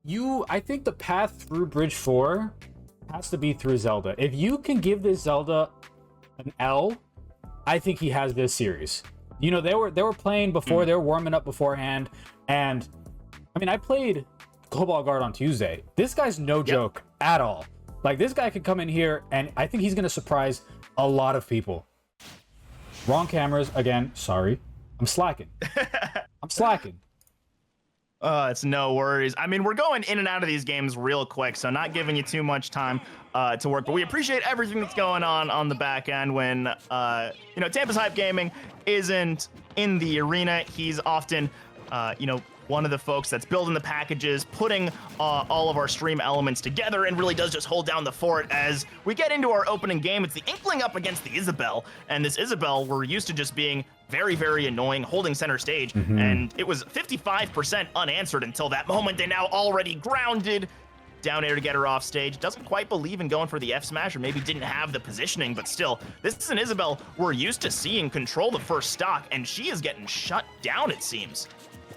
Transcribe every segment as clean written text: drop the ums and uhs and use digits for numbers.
I think the path through Bridge 4 has to be through Zelda. If you can give this Zelda an L, I think he has this series. You know, they were playing before, they were warming up beforehand, and I mean, I played Cobalt Guard on Tuesday. This guy's no joke at all. Like, this guy could come in here, and I think he's gonna surprise a lot of people. Wrong cameras again. Sorry, I'm slacking. I'm slacking. It's no worries. I mean, we're going in and out of these games real quick, so not giving you too much time to work. But we appreciate everything that's going on the back end when, you know, Tampa's Hype Gaming isn't in the arena. He's often, you know, one of the folks that's building the packages, putting all of our stream elements together, and really does just hold down the fort as we get into our opening game. It's the Inkling up against the Isabel, and this Isabel, we're used to just being very, very annoying, holding center stage, and it was 55% unanswered until that moment. They now already grounded down air to get her off stage. Doesn't quite believe in going for the F smash, or maybe didn't have the positioning, but still, this is an Isabel we're used to seeing control the first stock, and she is getting shut down, it seems.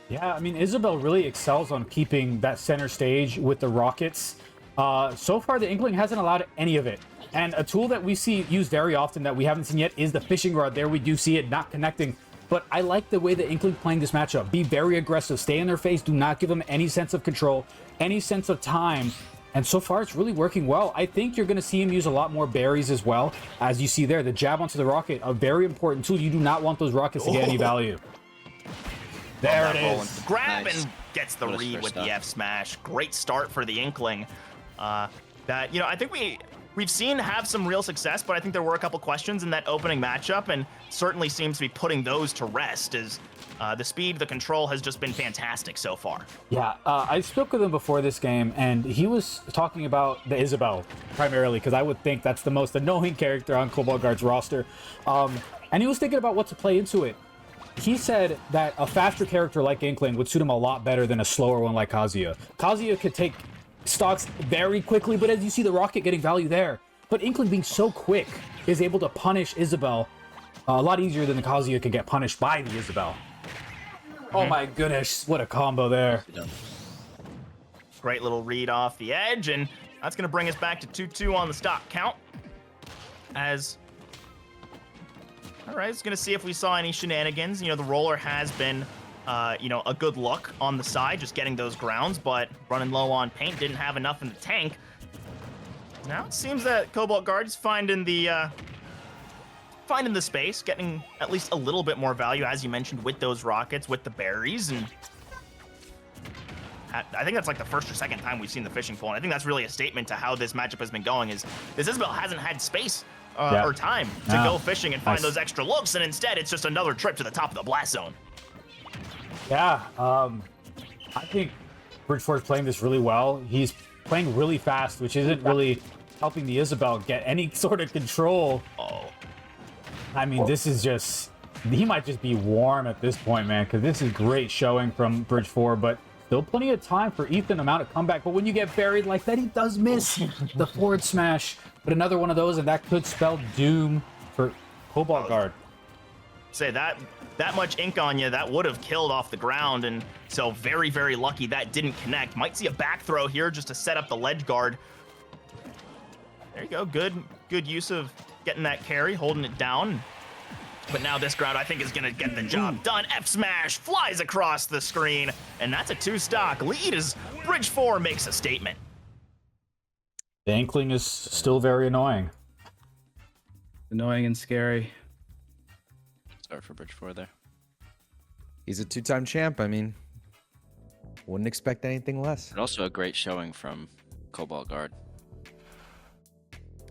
Yeah, I mean, Isabel really excels on keeping that center stage with the rockets. So far, the Inkling hasn't allowed any of it. And a tool that we see used very often that we haven't seen yet is the fishing rod. There we do see it not connecting. But I like the way the Inkling playing this matchup. Be very aggressive, stay in their face, do not give them any sense of control, any sense of time. And so far, it's really working well. I think you're going to see him use a lot more berries as well. As you see there, the jab onto the rocket, a very important tool. You do not want those rockets to get any value. There it is. Grab and gets the read with the F smash. Great start for the Inkling. That, you know, I think we've seen have some real success, but I think there were a couple questions in that opening matchup, and certainly seems to be putting those to rest as the speed, the control has just been fantastic so far. Yeah, I spoke with him before this game, and he was talking about the Isabel primarily, because I would think that's the most annoying character on Cobalt Guard's roster. And he was thinking about what to play into it. He said that a faster character like Inkling would suit him a lot better than a slower one like Kazuya. Kazuya could take stocks very quickly, but as you see the rocket getting value there. But Inkling being so quick is able to punish Isabel a lot easier than the Kazuya could get punished by the Isabel. Oh my goodness, what a combo there. Great little read off the edge, and that's going to bring us back to 2-2 on the stock count. As... All right, it's going to see if we saw any shenanigans. You know, the roller has been, you know, a good look on the side, just getting those grounds, but running low on paint, didn't have enough in the tank. Now it seems that Cobalt Guard is finding the space, getting at least a little bit more value, as you mentioned, with those rockets, with the berries, and I think that's like the first or second time we've seen the fishing pole, and I think that's really a statement to how this matchup has been going, is this Isabel hasn't had space or time to go fishing and find those extra looks, and instead it's just another trip to the top of the blast zone. Yeah, I think Bridge 4 is playing this really well. He's playing really fast, which isn't really helping the Isabel get any sort of control. I mean, this is just... He might just be warm at this point, man, because this is great showing from Bridge 4, but still plenty of time for Ethan to mount a comeback. But when you get buried like that, he does miss the forward smash. But another one of those, and that could spell doom for Cobalt Guard. Say that much ink on you, that would have killed off the ground, and so very, very lucky that didn't connect. Might see a back throw here just to set up the ledge guard. There you go, good use of getting that carry, holding it down. But now this ground, I think, is gonna get the job done. F smash flies across the screen, and that's a 2-stock lead as Bridge 4 makes a statement. The Inkling is still very annoying. Annoying and scary. Sorry for Bridge 4 there. He's a two-time champ. I mean, wouldn't expect anything less. And also a great showing from Cobalt Guard.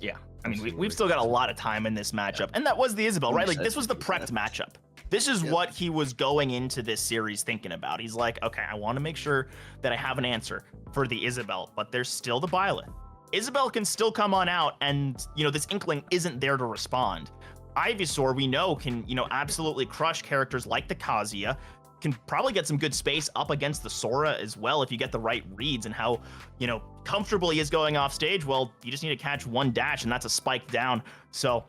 Yeah, I mean, we've still got a lot of time in this matchup, and that was the Isabel, right? Like, this was the prepped matchup. This is what he was going into this series thinking about. He's like, okay, I want to make sure that I have an answer for the Isabel, but there's still the Byleth. Isabel can still come on out, and, you know, this Inkling isn't there to respond. Ivysaur, we know, can, you know, absolutely crush characters like the Kazuya, can probably get some good space up against the Sora as well if you get the right reads and how, you know, comfortable he is going off stage. Well, you just need to catch one dash, and that's a spike down. So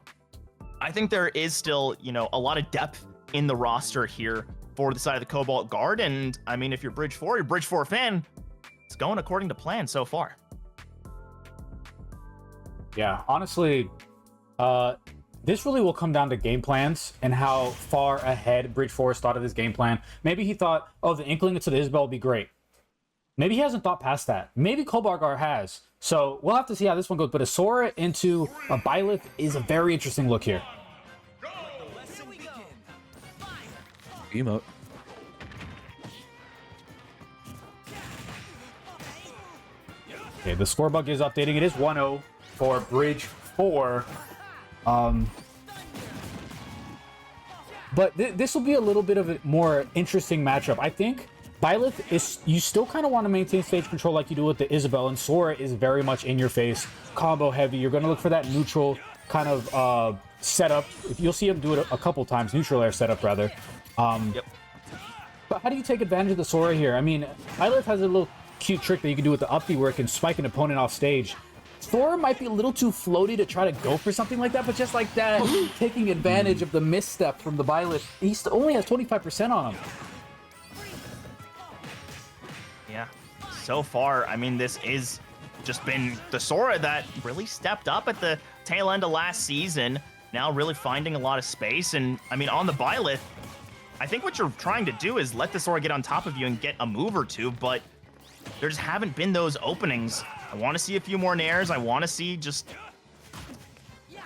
I think there is still, you know, a lot of depth in the roster here for the side of the Cobalt Guard. And I mean, if you're Bridge 4, you're a Bridge 4 fan, it's going according to plan so far. Yeah, honestly, this really will come down to game plans and how far ahead Bridge Forest thought of his game plan. Maybe he thought, oh, the Inkling into the Isabel will be great. Maybe he hasn't thought past that. Maybe Cobalt Guard has. So we'll have to see how this one goes. But a Sora into a Byleth is a very interesting look here. Emote. Okay, the score bug is updating. It is 1-0 for Bridge 4. But this will be a little bit of a more interesting matchup. I think Byleth is, you still kind of want to maintain stage control like you do with the Isabel, and Sora is very much in your face, combo heavy. You're going to look for that neutral kind of setup. You'll see him do it a couple times, neutral air setup rather. Yep. But how do you take advantage of the Sora here? I mean, Byleth has a little cute trick that you can do with the up B where it can spike an opponent off stage. Sora might be a little too floaty to try to go for something like that, but just like that, taking advantage of the misstep from the Byleth, he only has 25% on him. Yeah, so far, I mean, this is just been the Sora that really stepped up at the tail end of last season, now really finding a lot of space. And I mean, on the Byleth, I think what you're trying to do is let the Sora get on top of you and get a move or two, but there just haven't been those openings. I want to see a few more nairs. I want to see just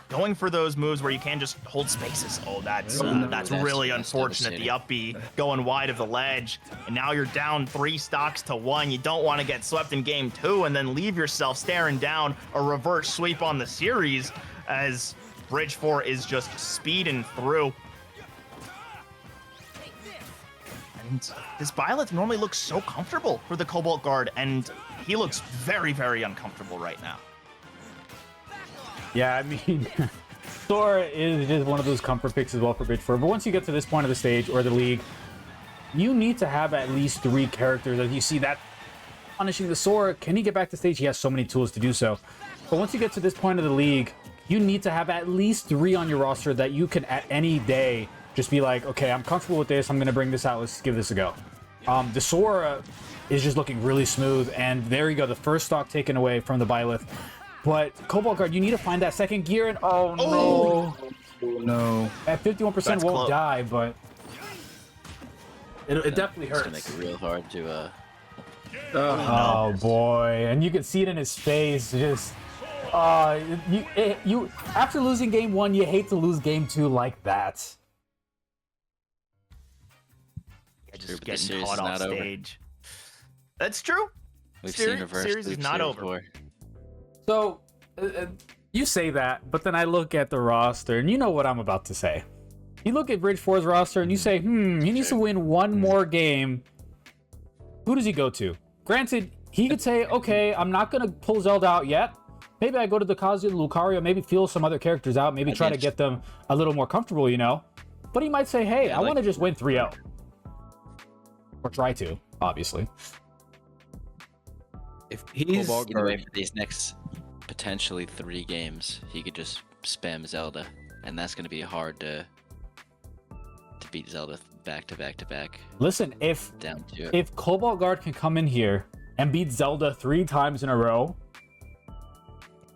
going for those moves where you can just hold spaces. Oh, that's really unfortunate. The up B going wide of the ledge, and now you're down 3 stocks to 1. You don't want to get swept in game 2 and then leave yourself staring down a reverse sweep on the series as Bridge 4 is just speeding through. And this Byleth normally looks so comfortable for the Cobalt Guard, and he looks very, very uncomfortable right now. Yeah, I mean, Sora is just one of those comfort picks as well for Bridge 4. But once you get to this point of the stage or the league, you need to have at least 3 characters. As you see that punishing the Sora, can he get back to stage? He has so many tools to do so. But once you get to this point of the league, you need to have at least 3 on your roster that you can at any day just be like, okay, I'm comfortable with this. I'm going to bring this out. Let's give this a go. The Sora is just looking really smooth. And there you go. The first stock taken away from the Byleth. But Cobalt Guard, you need to find that second gear. And oh no. Oh, no. At 51% That's won't close. die, but it definitely It's hurts. gonna make it real hard to Oh boy. And you can see it in his face. Just you after losing game 1, you hate to lose game 2 like that. Just the getting series caught is off not over. stage. That's true. we've seen reverse series is sweeps not here over. before. So, you say that, but then I look at the roster, and you know what I'm about to say. You look at Bridge 4's roster, and you say, he needs to win one more game. Who does he go to? Granted, he could say, okay, I'm not going to pull Zelda out yet. Maybe I go to the Kazuya, Lucario, maybe feel some other characters out, maybe try to get them a little more comfortable, you know? But he might say, hey, I want to just win 3-0. Or try to, obviously. If He's Cobalt Either way, Guard, for these next potentially 3 games, he could just spam Zelda, and that's gonna be hard to beat Zelda back to back to back. Listen, if Down to it. if Cobalt Guard can come in here and beat Zelda 3 times in a row,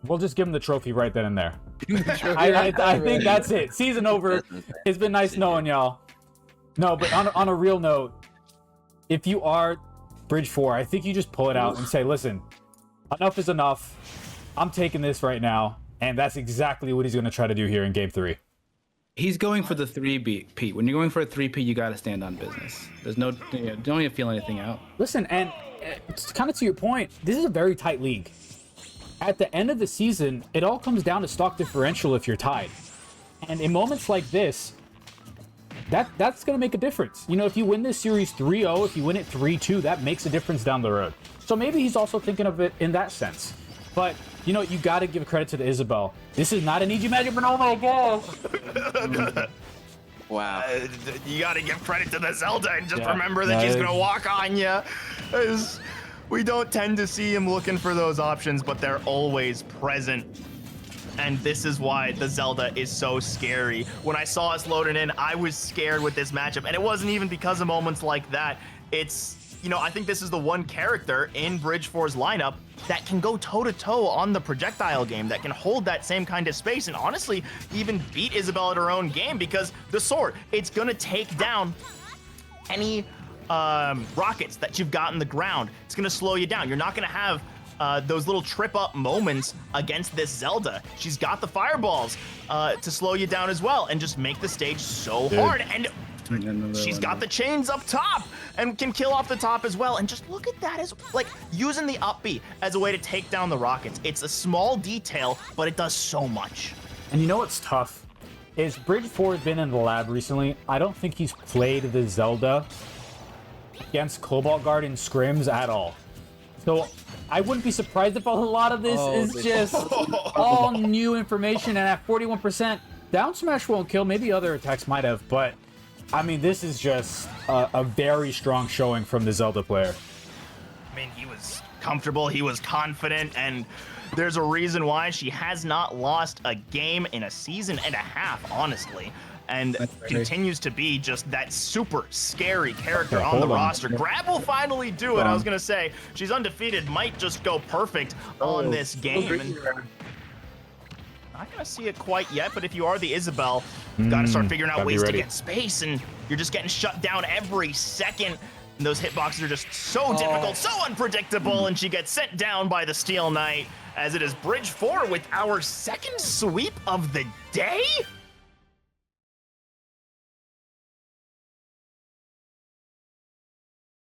we'll just give him the trophy right then and there. I think that's it. Season over. It's been nice knowing y'all. No, but on a real note, if you are Bridge 4, I think you just pull it out and say, listen, enough is enough. I'm taking this right now. And that's exactly what he's going to try to do here in game 3. He's going for the 3-P. When you're going for a 3-P, you got to stand on business. There's no, don't even feel anything out. Listen, and it's kind of to your point, this is a very tight league. At the end of the season, it all comes down to stock differential if you're tied. And in moments like this, that's going to make a difference. You know, if you win this series 3-0, if you win it 3-2, that makes a difference down the road. So maybe he's also thinking of it in that sense. But, you know, you got to give credit to the Isabel. This is not an EG Magic, but oh my god. Wow. You got to give credit to the Zelda and just Yeah. remember that Yeah, she's it going to is. walk on you. We don't tend to see him looking for those options, but they're always present. And this is why the Zelda is so scary. When I saw us loading in, I was scared with this matchup. And it wasn't even because of moments like that. It's you know, I think this is the one character in Bridge 4's lineup that can go toe-to-toe on the projectile game, that can hold that same kind of space, and honestly, even beat Isabel at her own game, because the sword, it's gonna take down any rockets that you've got in the ground. It's gonna slow you down. You're not gonna have those little trip-up moments against this Zelda. She's got the fireballs to slow you down as well, and just make the stage so hard. And she's got the chains up top and can kill off the top as well. And just look at that, as like using the up B as a way to take down the rockets. It's a small detail, but it does so much. And you know what's tough? Is Bridge 4 has been in the lab recently. I don't think he's played the Zelda against Cobalt Guard in scrims at all. So I wouldn't be surprised if a lot of this is just all new information. And at 41%, down smash won't kill. Maybe other attacks might have, but I mean, this is just a very strong showing from the Zelda player. I mean, he was comfortable, he was confident, and there's a reason why she has not lost a game in a season and a half, honestly, and continues to be just that super scary character on the roster. Grab will finally do it. I was gonna say, she's undefeated, might just go perfect on this game. And not gonna see it quite yet, but if you are the Isabel, you've got to start figuring out ways to get space, and you're just getting shut down every second. And those hitboxes are just so difficult, so unpredictable, and she gets sent down by the Steel Knight, as it is Bridge 4 with our second sweep of the day.